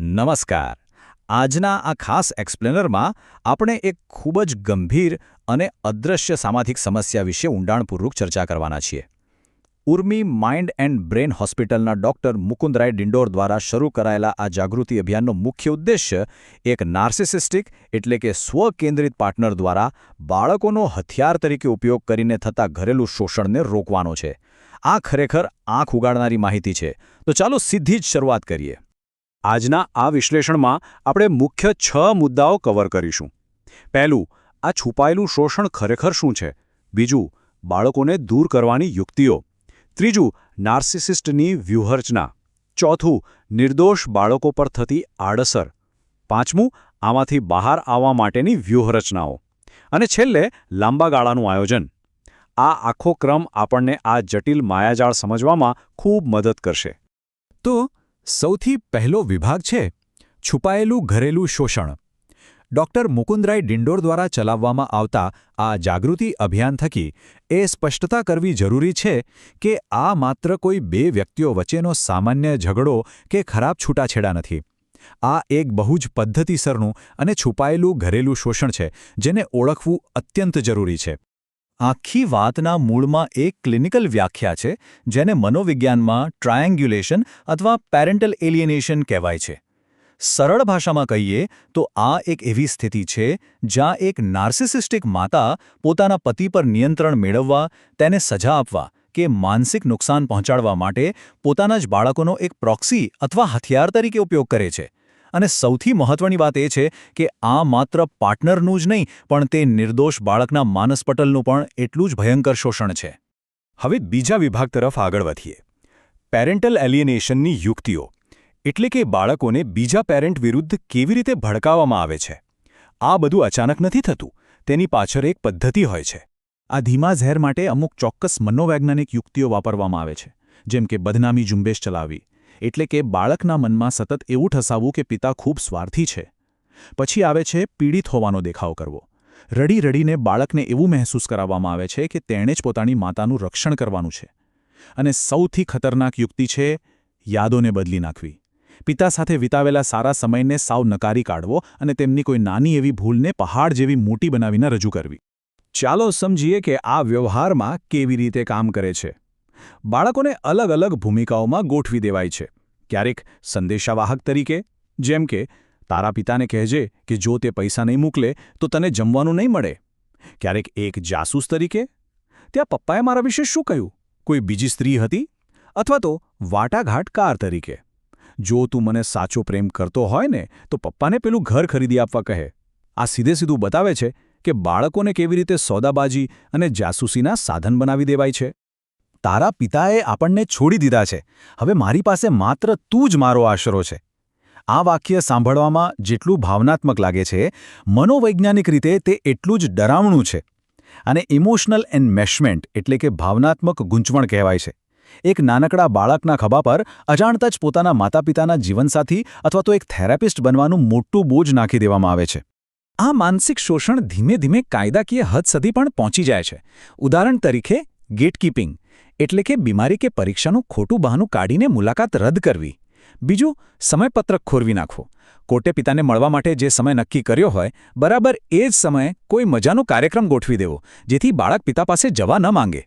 નમસ્કાર. આજના આ ખાસ એક્સપ્લેનરમાં આપણે એક ખૂબ જ ગંભીર અને અદૃશ્ય સામાજિક સમસ્યા વિશે ઊંડાણપૂર્વક ચર્ચા કરવાના છીએ. ઉર્મી માઇન્ડ એન્ડ બ્રેન હોસ્પિટલના ડૉક્ટર મુકુંદરાય ડિંડોર દ્વારા શરૂ કરાયેલા આ જાગૃતિ અભિયાનનો મુખ્ય ઉદ્દેશ્ય એક નાર્સિસિસ્ટિક એટલે કે સ્વકેન્દ્રિત પાર્ટનર દ્વારા બાળકોનો હથિયાર તરીકે ઉપયોગ કરીને થતા ઘરેલું શોષણને રોકવાનો છે. આ ખરેખર આંખ ઉગાડનારી માહિતી છે. તો ચાલો સીધી જ શરૂઆત કરીએ. આજના આ વિશ્લેષણમાં આપણે મુખ્ય 6 મુદ્દાઓ કવર કરીશું. પહેલું, આ છુપાયેલું શોષણ ખરેખર શું છે? બીજું, બાળકોને દૂર કરવાની યુક્તિઓ. ત્રીજું, નાર્સિસિસ્ટની વ્યૂહરચના. ચોથું, નિર્દોષ બાળકો પર થતી આડઅસર. પાંચમું, આમાંથી બહાર આવવા માટેની વ્યૂહરચનાઓ. અને છેલ્લે, લાંબા ગાળાનું આયોજન. આ આખો ક્રમ આપણને આ જટિલ માયાજાળ સમજવામાં ખૂબ મદદ કરશે. તો સૌથી પહેલો વિભાગ છે છુપાયેલું ઘરેલું શોષણ. ડૉક્ટર મુકુંદરાય ડિંડોર દ્વારા ચલાવવામાં આવતા આ જાગૃતિ અભિયાન થકી એ સ્પષ્ટતા કરવી જરૂરી છે કે આ માત્ર કોઈ બે વ્યક્તિઓ વચ્ચેનો સામાન્ય ઝઘડો કે ખરાબ છૂટાછેડા નથી. આ એક બહુ જ પદ્ધતિસરનું અને છુપાયેલું ઘરેલું શોષણ છે જેને ઓળખવું અત્યંત જરૂરી છે. આખી વાતના મૂળમાં એક ક્લિનિકલ વ્યાખ્યા છે જેને મનોવિજ્ઞાનમાં ટ્રાયેંગ્યુલેશન અથવા પેરેન્ટલ એલિયનેશન કહેવાય છે. સરળ ભાષામાં કહીએ તો આ એક એવી સ્થિતિ છે જ્યાં એક નાર્સિસિસ્ટિક માતા પોતાના પતિ પર નિયંત્રણ મેળવવા, તેને સજા આપવા કે માનસિક નુકસાન પહોંચાડવા માટે પોતાના જ બાળકોનો એક પ્રોક્સી અથવા હથિયાર તરીકે ઉપયોગ કરે છે. અને સૌથી મહત્વની વાત એ છે કે આ માત્ર પાર્ટનરનું જ નહીં પણ તે નિર્દોષ બાળકના માનસપટલનું પણ એટલું જ ભયંકર શોષણ છે. હવે બીજા વિભાગ તરફ આગળ વધીએ. પેરેન્ટલ એલિયનેશનની યુક્તિઓ, એટલે કે બાળકોને બીજા પેરેન્ટ વિરુદ્ધ કેવી રીતે ભડકાવવામાં આવે છે. આ બધું અચાનક નથી થતું, તેની પાછળ એક પદ્ધતિ હોય છે. આ ધીમા ઝેર માટે અમુક ચોક્કસ મનોવૈજ્ઞાનિક યુક્તિઓ વાપરવામાં આવે છે, જેમ કે બદનામી ઝુંબેશ ચલાવવી, એટલે કે બાળકના મનમાં સતત એવું ઠસાવવું કે પિતા ખૂબ સ્વાર્થી છે. પછી આવે છે પીડિત હોવાનો દેખાવ કરવો. રડી રડીને બાળકને એવું મહેસૂસ કરાવવામાં આવે છે કે તેણે જ પોતાની માતાનું રક્ષણ કરવાનું છે. અને સૌથી ખતરનાક યુક્તિ છે યાદોને બદલી નાખવી. પિતા સાથે વિતાવેલા સારા સમયને સાવ નકારી કાઢવો અને તેમની કોઈ નાની એવી ભૂલને પહાડ જેવી મોટી બનાવીને રજૂ કરવી. ચાલો સમજીએ કે આ વ્યવહારમાં કેવી રીતે કામ કરે છે. બાળકોને અલગ અલગ ભૂમિકાઓમાં ગોઠવી દેવાય છે. ક્યારેક સંદેશાવાહક તરીકે, જેમ કે તારા પિતાને કહેજે કે જો તે પૈસા નહીં મોકલે તો તને જમવાનું નહીં મળે. ક્યારેક એક જાસૂસ તરીકે, ત્યાં પપ્પાએ મારા વિશે શું કહ્યું, કોઈ બીજી સ્ત્રી હતી. અથવા તો વાટાઘાટકાર તરીકે, જો તું મને સાચો પ્રેમ કરતો હોય ને તો પપ્પાને પેલું ઘર ખરીદી આપવા કહે. આ સીધે સીધું બતાવે છે કે બાળકોને કેવી રીતે સોદાબાજી અને જાસૂસીના સાધન બનાવી દેવાય છે. તારા પિતાએ આપણને છોડી દીધા છે, હવે મારી પાસે માત્ર તું જ મારો આશરો છે. આ વાક્ય સાંભળવામાં જેટલું ભાવનાત્મક લાગે છે, મનોવૈજ્ઞાનિક રીતે તે એટલું જ ડરાવણું છે. અને ઇમોશનલ એન્મેશમેન્ટ એટલે કે ભાવનાત્મક ગૂંચવણ કહેવાય છે. એક નાનકડા બાળકના ખભા પર અજાણતા જ પોતાના માતા પિતાના જીવનસાથી અથવા તો એક થેરાપિસ્ટ બનવાનું મોટું બોજ નાખી દેવામાં આવે છે. આ માનસિક શોષણ ધીમે ધીમે કાયદાકીય હદ સુધી પણ પહોંચી જાય છે. ઉદાહરણ તરીકે ગેટકીપિંગ, એટલે કે બીમારી કે પરીક્ષાનું ખોટું બહાનું કાઢીને મુલાકાત રદ કરવી. બીજું, સમયપત્રક ખોરવી નાખવો. કોર્ટે પિતાને મળવા માટે જે સમય નક્કી કર્યો હોય, બરાબર એ જ સમયે કોઈ મજાનો કાર્યક્રમ ગોઠવી દેવો, જેથી બાળક પિતા પાસે જવા ન માંગે.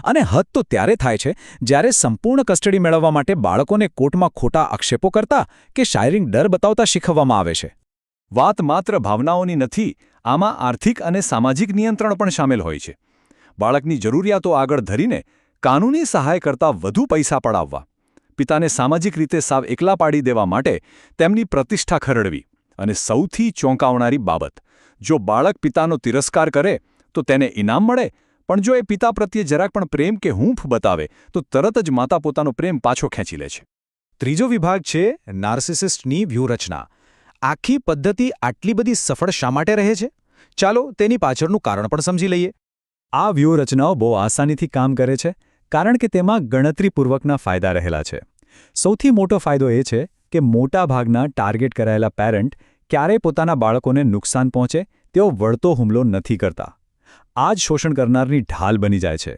અને હદ તો ત્યારે થાય છે જ્યારે સંપૂર્ણ કસ્ટડી મેળવવા માટે બાળકોને કોર્ટમાં ખોટા આક્ષેપો કરતા કે શાયરિંગ ડર બતાવતા શીખવવામાં આવે છે. વાત માત્ર ભાવનાઓની નથી, આમાં આર્થિક અને સામાજિક નિયંત્રણ પણ શામેલ હોય છે. બાળકની જરૂરિયાતો આગળ ધરીને કાનૂની સહાય કરતાં વધુ પૈસા પડાવવા, પિતાને સામાજિક રીતે સાવ એકલા પાડી દેવા માટે તેમની પ્રતિષ્ઠા ખરડવી. અને સૌથી ચોંકાવનારી બાબત, જો બાળક પિતાનો તિરસ્કાર કરે તો તેને ઇનામ મળે, પણ જો એ પિતા પ્રત્યે જરાક પણ પ્રેમ કે હૂંફ બતાવે તો તરત જ માતા પોતાનો પ્રેમ પાછો ખેંચી લે છે. ત્રીજો વિભાગ છે નાર્સિસિસ્ટની વ્યૂહરચના. આખી પદ્ધતિ આટલી બધી સફળ શા માટે રહે છે? ચાલો તેની પાછળનું કારણ પણ સમજી લઈએ. આ વ્યૂહરચનાઓ બહુ આસાનીથી કામ કરે છે કારણ કે તેમાં ગણતરીપૂર્વકના ફાયદા રહેલા છે. સૌથી મોટો ફાયદો એ છે કે મોટાભાગના ટાર્ગેટ કરાયેલા પેરેન્ટ ક્યારેય પોતાના બાળકોને નુકસાન પહોંચે તેઓ વળતો હુમલો નથી કરતા. આ જ શોષણ કરનારની ઢાલ બની જાય છે.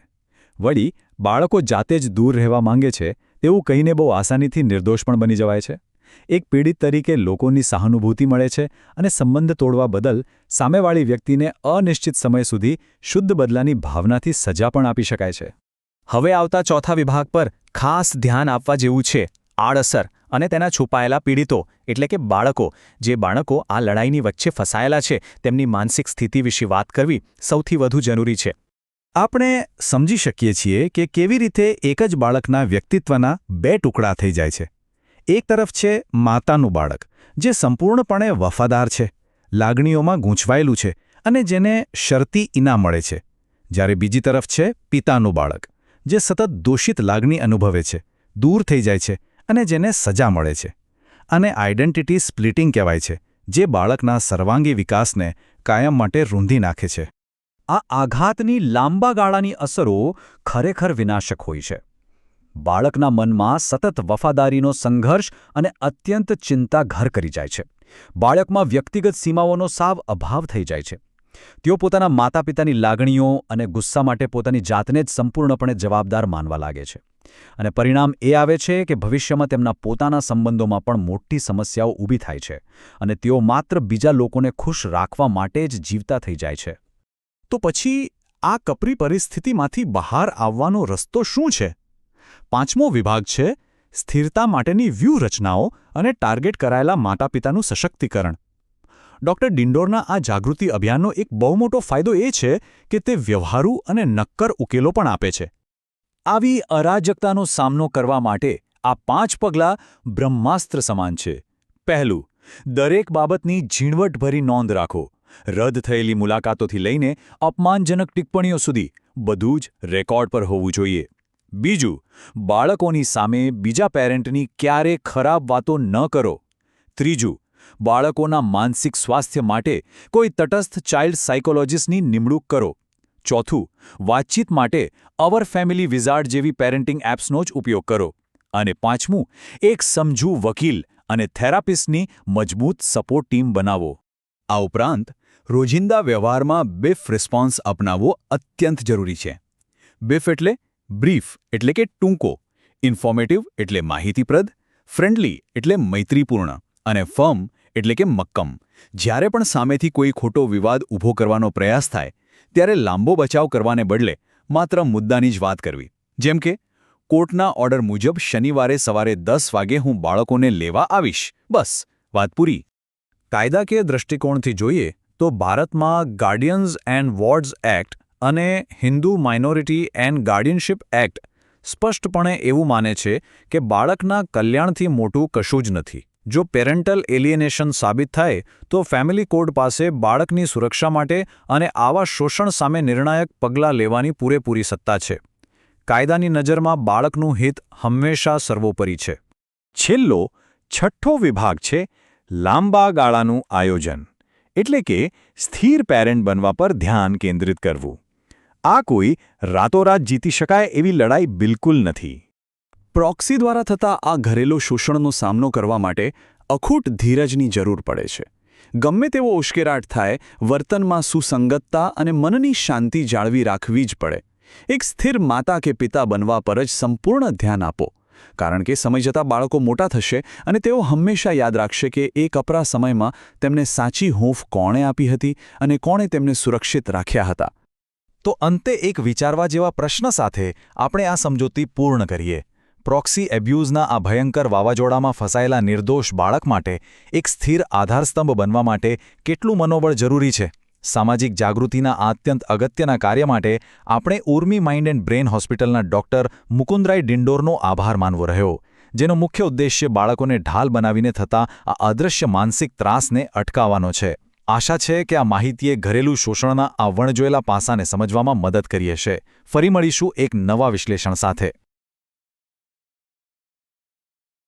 વળી બાળકો જાતે જ દૂર રહેવા માંગે છે તેવું કહીને બહુ આસાનીથી નિર્દોષ પણ બની જવાય છે. એક પીડિત તરીકે લોકોની સહાનુભૂતિ મળે છે અને સંબંધ તોડવા બદલ સામેવાળી વ્યક્તિને અનિશ્ચિત સમય સુધી શુદ્ધ બદલાની ભાવનાથી સજા પણ આપી શકાય છે. હવે આવતા ચોથા વિભાગ પર ખાસ ધ્યાન આપવા જેવું છે આડઅસર અને તેના છુપાયેલા પીડિતો એટલે કે બાળકો. જે બાળકો આ લડાઈની વચ્ચે ફસાયેલા છે તેમની માનસિક સ્થિતિ વિશે વાત કરવી સૌથી વધુ જરૂરી છે. આપણે સમજી શકીએ છીએ કે કેવી રીતે એક જ બાળકના વ્યક્તિત્વના બે ટુકડા થઈ જાય છે. એક તરફ છે માતાનું બાળક, જે સંપૂર્ણપણે વફાદાર છે, લાગણીઓમાં ગૂંચવાયેલું છે અને જેને શરતી ઇનામ મળે છે, જ્યારે બીજી તરફ છે પિતાનું બાળક, જે સતત દોષિત લાગણી અનુભવે છે, દૂર થઈ જાય છે અને જેને સજા મળે છે. આને આઇડેન્ટિટી સ્પ્લિટિંગ કહેવાય છે, જે બાળકના સર્વાંગી વિકાસને કાયમ માટે રૂંધી નાખે છે. આ આઘાતની લાંબા ગાળાની અસરો ખરેખર વિનાશક હોય છે. બાળકના મનમાં સતત વફાદારીનો સંઘર્ષ અને અત્યંત ચિંતા ઘર કરી જાય છે. બાળકમાં વ્યક્તિગત સીમાઓનો સાવ અભાવ થઈ જાય છે. તેઓ પોતાના માતાપિતાની લાગણીઓ અને ગુસ્સા માટે પોતાની જાતને જ સંપૂર્ણપણે જવાબદાર માનવા લાગે છે. અને પરિણામ એ આવે છે કે ભવિષ્યમાં તેમના પોતાના સંબંધોમાં પણ મોટી સમસ્યાઓ ઊભી થાય છે અને તેઓ માત્ર બીજા લોકોને ખુશ રાખવા માટે જ જીવતા થઈ જાય છે. તો પછી આ કપરી પરિસ્થિતિમાંથી બહાર આવવાનો રસ્તો શું છે? પાંચમો વિભાગ છે સ્થિરતા માટેની વ્યૂહરચનાઓ અને ટાર્ગેટ કરાયેલા માતાપિતાનું સશક્તિકરણ. ડૉક્ટર ડિંડોરના આ જાગૃતિ અભિયાનનો એક બહુ મોટો ફાયદો એ છે કે તે વ્યવહારુ અને નક્કર ઉકેલો પણ આપે છે. આવી અરાજકતાનો સામનો કરવા માટે આ 5 પગલાં બ્રહ્માસ્ત્ર સમાન છે. પહેલું, દરેક બાબતની ઝીણવટભરી નોંધ રાખો. રદ થયેલી મુલાકાતોથી લઈને અપમાનજનક ટિપ્પણીઓ સુધી બધું જ રેકોર્ડ પર હોવું જોઈએ. બીજું, બાળકોની સામે બીજા પેરેન્ટની ક્યારેય ખરાબ વાતો ન કરો. ત્રીજું, બાળકોના માનસિક સ્વાસ્થ્ય માટે કોઈ તટસ્થ ચાઇલ્ડ સાયકોલોજિસ્ટની નિમણૂક કરો. ચોથું, વાતચીત માટે અવર ફેમિલી વિઝાર્ડ જેવી પેરેન્ટિંગ એપ્સનો જ ઉપયોગ કરો. અને પાંચમું, એક સમજુ વકીલ અને થેરાપિસ્ટની મજબૂત સપોર્ટ ટીમ બનાવો. આ ઉપરાંત રોજિંદા વ્યવહારમાં બીફ રિસ્પોન્સ અપનાવવો અત્યંત જરૂરી છે. બીફ એટલે બ્રીફ એટલે કે ટૂંકો, ઇન્ફોર્મેટિવ એટલે માહિતીપ્રદ, ફ્રેન્ડલી એટલે મૈત્રીપૂર્ણ અને ફર્મ એટલે કે મક્કમ. જ્યારે પણ સામેથી કોઈ ખોટો વિવાદ ઊભો કરવાનો પ્રયાસ થાય ત્યારે લાંબો બચાવ કરવાને બદલે માત્ર મુદ્દાની જ વાત કરવી. જેમ કે, કોર્ટના ઓર્ડર મુજબ શનિવારે સવારે 10 વાગે હું બાળકોને લેવા આવીશ, બસ, વાત પૂરી. કાયદાકીય દૃષ્ટિકોણથી જોઈએ તો ભારતમાં ગાર્ડિયન્સ એન્ડ વોર્ડ્સ એક્ટ અને હિન્દુ માઇનોરિટી એન્ડ ગાર્ડિયનશિપ એક્ટ સ્પષ્ટપણે એવું માને છે કે બાળકના કલ્યાણથી મોટું કશું જ નથી. જો પેરેન્ટલ એલિએનેશન સાબિત થાય તો ફેમિલી કોર્ટ પાસે બાળકની સુરક્ષા માટે અને આવા શોષણ સામે નિર્ણાયક પગલાં લેવાની પૂરેપૂરી સત્તા છે. કાયદાની નજરમાં બાળકનું હિત હંમેશા સર્વોપરી છે. છેલ્લો, છઠ્ઠો વિભાગ છે લાંબા ગાળાનું આયોજન, એટલે કે સ્થિર પેરેન્ટ બનવા પર ધ્યાન કેન્દ્રિત કરવું. આ કોઈ રાતોરાત જીતી શકાય એવી લડાઈ બિલકુલ નથી. પ્રોક્સી દ્વારા થતા આ ઘરેલું શોષણનો સામનો કરવા માટે અખૂટ ધીરજની જરૂર પડે છે. ગમે તેવો ઉશ્કેરાટ થાય, વર્તનમાં સુસંગતતા અને મનની શાંતિ જાળવી રાખવી જ પડે. એક સ્થિર માતા કે પિતા બનવા પર જ સંપૂર્ણ ધ્યાન આપો, કારણ કે સમય જતાં બાળકો મોટા થશે અને તેઓ હંમેશા યાદ રાખશે કે એ કપરા સમયમાં તેમને સાચી હૂંફ કોણે આપી હતી અને કોણે તેમને સુરક્ષિત રાખ્યા હતા. તો અંતે એક વિચારવા જેવા પ્રશ્ન સાથે આપણે આ સમજૂતી પૂર્ણ કરીએ. પ્રોક્સી એબ્યુઝના આ ભયંકર વાવાઝોડામાં ફસાયેલા નિર્દોષ બાળક માટે એક સ્થિર આધારસ્તંભ બનવા માટે કેટલું મનોબળ જરૂરી છે? સામાજિક જાગૃતિના આ અત્યંત અગત્યના કાર્ય માટે આપણે ઉર્મી માઇન્ડ એન્ડ બ્રેન હોસ્પિટલના ડૉક્ટર મુકુંદરાય ડિંડોરનો આભાર માનવો રહ્યો, જેનો મુખ્ય ઉદ્દેશ્ય બાળકોને ઢાલ બનાવીને થતા આ અદૃશ્ય માનસિક ત્રાસને અટકાવવાનો છે. આશા છે કે આ માહિતીએ ઘરેલું શોષણના આ વણજોયેલા પાસાને સમજવામાં મદદ કરી હશે. ફરી મળીશું એક નવા વિશ્લેષણ સાથે.